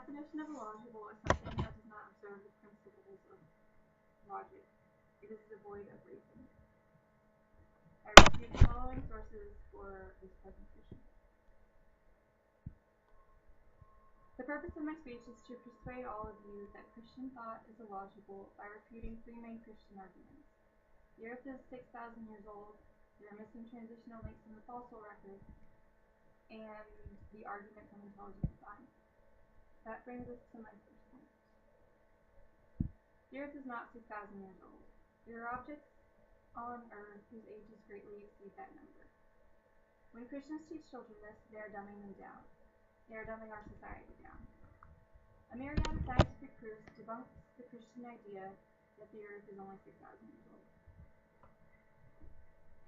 definition of illogical is something that does not observe the principles of logic. It is devoid of reason. I refute the following sources for this presentation. The purpose of my speech is to persuade all of you that Christian thought is illogical by refuting three main Christian arguments. The earth is 6,000 years old, there are missing transitional links in the fossil record, and the argument from intelligent design. That brings us to my first point. The earth is not 6,000 years old. There are objects on earth whose ages greatly exceed that number. When Christians teach children this, they are dumbing them down. They are dumbing our society down. A myriad of scientific proofs debunks the Christian idea that the earth is only 6,000 years old.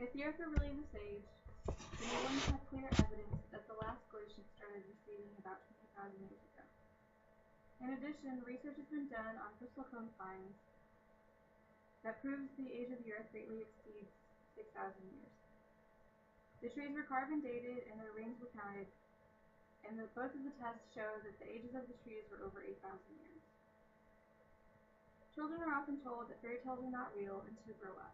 If the earth were really this age, then we wouldn't have clear evidence that the last glacier started receding about 20,000 years ago. In addition, research has been done on crystal cone finds that proves the age of the earth greatly exceeds 6,000 years. The trees were carbon dated and their rings were counted, and both of the tests show that the ages of the trees were over 8,000 years. Children are often told that fairy tales are not real until they grow up.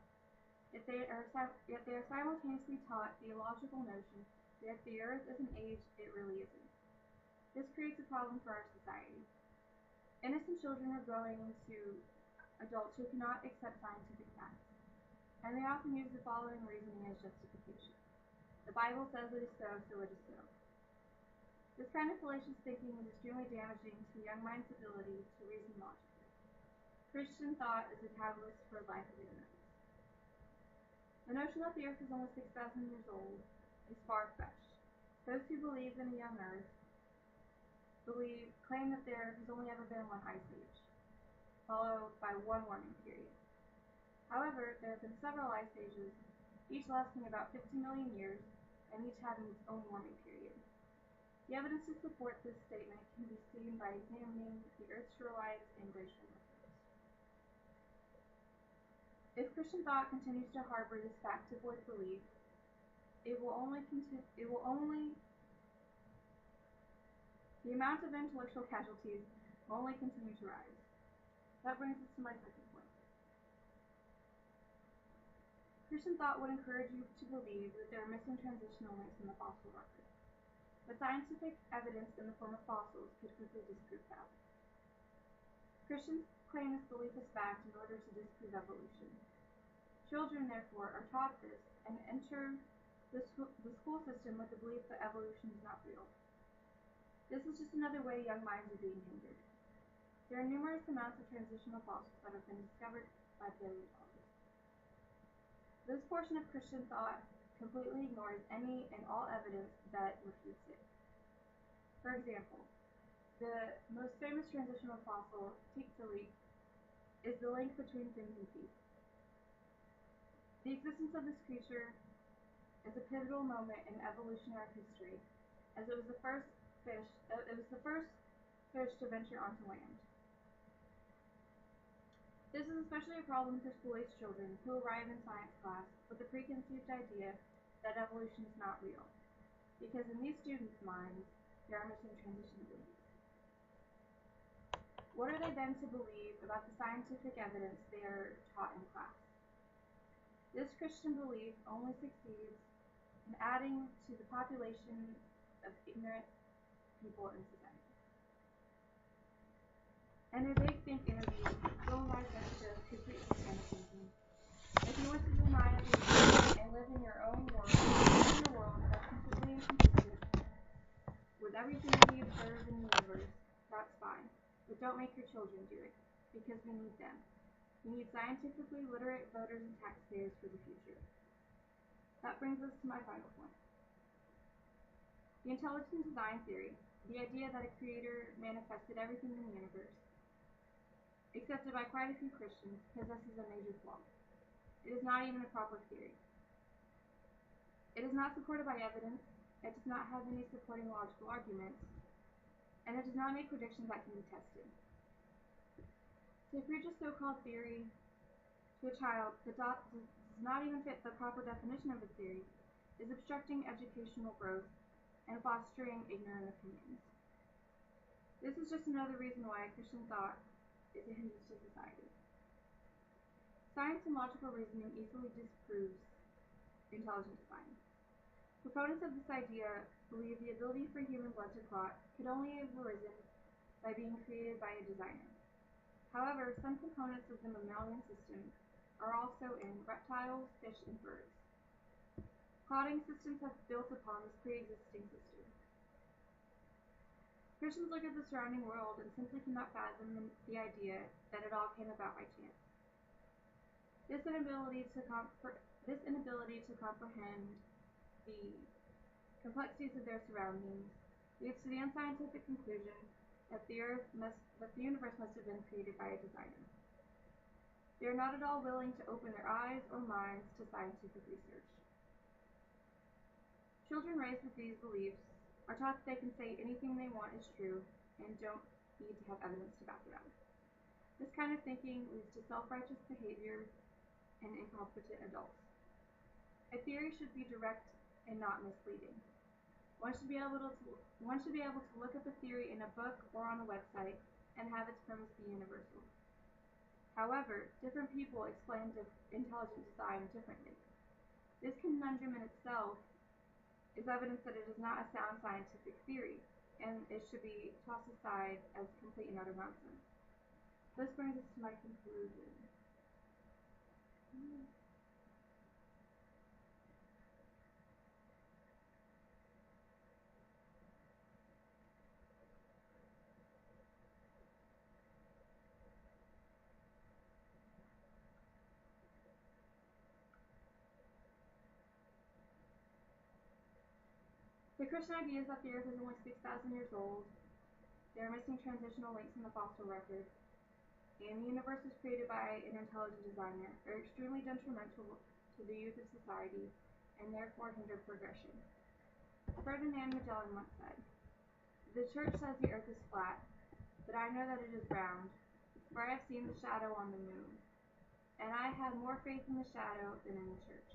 Yet they are simultaneously taught the illogical notion that the earth is an age it really isn't. This creates a problem for our society. Innocent children are growing into adults who cannot accept scientific facts, and they often use the following reasoning as justification. The Bible says it is so, so it is so. This kind of fallacious thinking is extremely damaging to young minds' ability to reason logically. Christian thought is a catalyst for life awareness. The notion that the earth is only 6,000 years old is far-fetched. Those who believe in a young earth claim that there has only ever been one ice age, followed by one warming period. However, there have been several ice ages, each lasting about 50 million years, and each having its own warming period. The evidence to support this statement can be seen by examining the Earth's shorelines and glacial records. If Christian thought continues to harbor this fact-avoid belief, the amount of intellectual casualties will only continue to rise. That brings us to my second point. Christian thought would encourage you to believe that there are missing transitional links in the fossil record. But scientific evidence in the form of fossils could quickly disprove that. Christians claim this belief as fact in order to disprove evolution. Children, therefore, are taught this and enter the school system with the belief that evolution is not real. This is just another way young minds are being hindered. There are numerous amounts of transitional fossils that have been discovered by paleontologists. This portion of Christian thought completely ignores any and all evidence that refutes it. For example, the most famous transitional fossil, Tiktaalik, is the link between fins and feet. The existence of this creature is a pivotal moment in evolutionary history, as it was the first fish to venture onto land. This is especially a problem for school-aged children who arrive in science class with the preconceived idea that evolution is not real, because in these students' minds, there are missing transition links. What are they then to believe about the scientific evidence they are taught in class? This Christian belief only succeeds in adding to the population of ignorant people in society. In a Big Think interview, Bill Nye said complete this kind of thinking. If you want to deny evolution and live in your own world, in a world that's completely inconsistent with everything that we observe in the universe, that's fine. But don't make your children do it, because we need them. We need scientifically literate voters and taxpayers for the future. That brings us to my final point. The intelligent design theory, the idea that a creator manifested everything in the universe, accepted by quite a few Christians, possesses a major flaw. It is not even a proper theory. It is not supported by evidence, it does not have any supporting logical arguments, and it does not make predictions that can be tested. To preach a so-called theory to a child that does not even fit the proper definition of a theory is obstructing educational growth and fostering ignorant opinions. This is just another reason why Christian thought is a hindrance to society. Science and logical reasoning easily disproves intelligent design. Proponents of this idea believe the ability for human blood to clot could only have arisen by being created by a designer. However, some components of the mammalian system are also in reptiles, fish, and birds. Clotting systems have built upon this pre-existing system. Christians look at the surrounding world and simply cannot fathom the idea that it all came about by chance. This inability to comprehend the complexities of their surroundings leads to the unscientific conclusion that the universe must have been created by a designer. They are not at all willing to open their eyes or minds to scientific research. Children raised with these beliefs are taught that they can say anything they want is true and don't need to have evidence to back it up. This kind of thinking leads to self-righteous behavior and incompetent adults. A theory should be direct and not misleading. One should be able to look up a theory in a book or on a website and have its premise be universal. However, different people explain intelligent design differently. This conundrum in itself is evidence that it is not a sound scientific theory, and it should be tossed aside as complete and utter nonsense. This brings us to my conclusion. The Christian idea is that the Earth is only 6,000 years old, there are missing transitional links in the fossil record, and the universe was created by an intelligent designer, are extremely detrimental to the youth of society, and therefore hinder progression. Ferdinand Magellan once said, "The Church says the Earth is flat, but I know that it is round, for I have seen the shadow on the moon, and I have more faith in the shadow than in the Church."